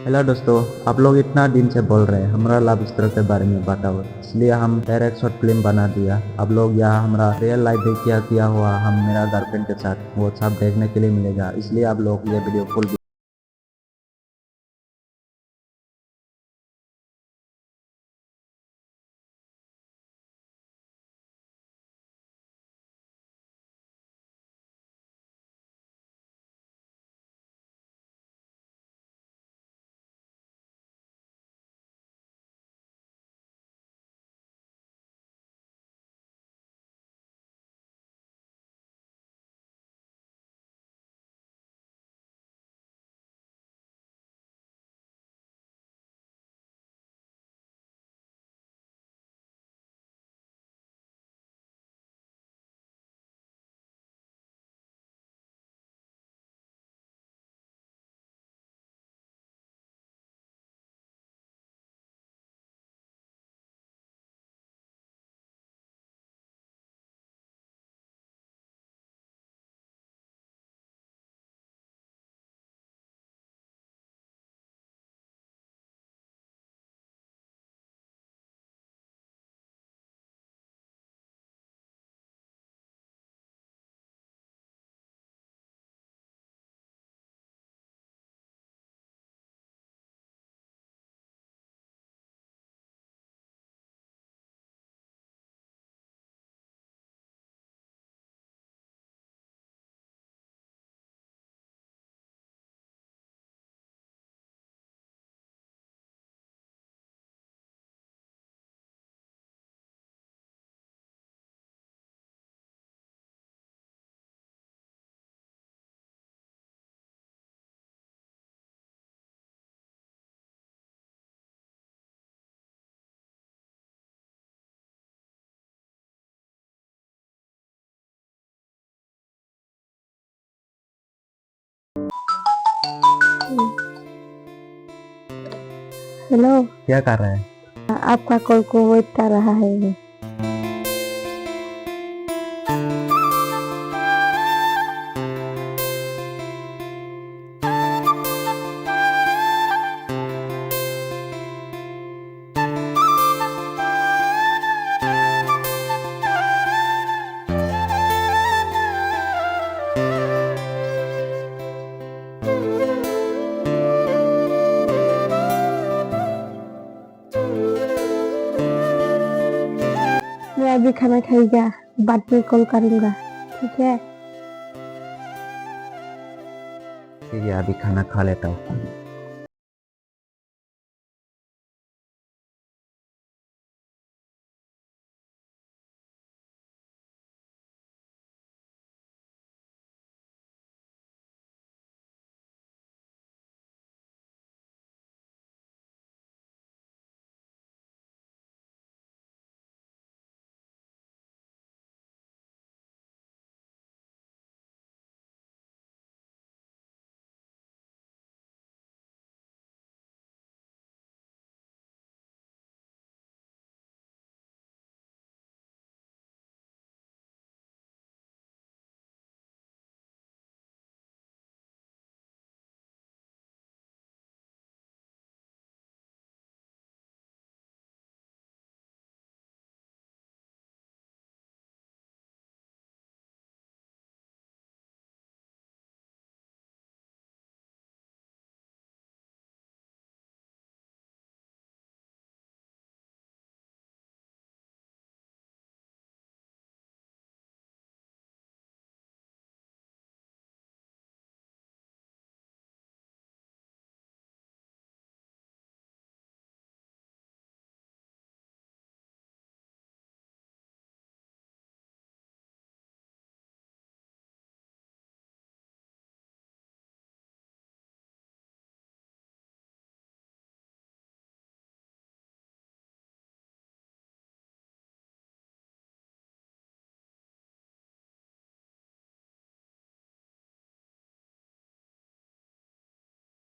Hello दोस्तों, आप लोग इतना दिन से बोल रहे हैं हमारा लव स्टोरी के बारे में बताओ, इसलिए हम डायरेक्ट शॉर्ट फिल्म बना दिया। आप लोग यहाँ हमारा रियल लाइफ में क्या किया हुआ हम मेरा गर्लफ्रेंड के साथ वो सब देखने के लिए मिलेगा, इसलिए आप लोग ये वीडियो फुल हेलो। क्या कर रहे हैं? आपका कॉल को वेट कर रहा है। मैं अभी खाना खाएगा, बाद में कॉल करूंगा, ठीक है? ठीक है, अभी खाना खा लेता हूँ।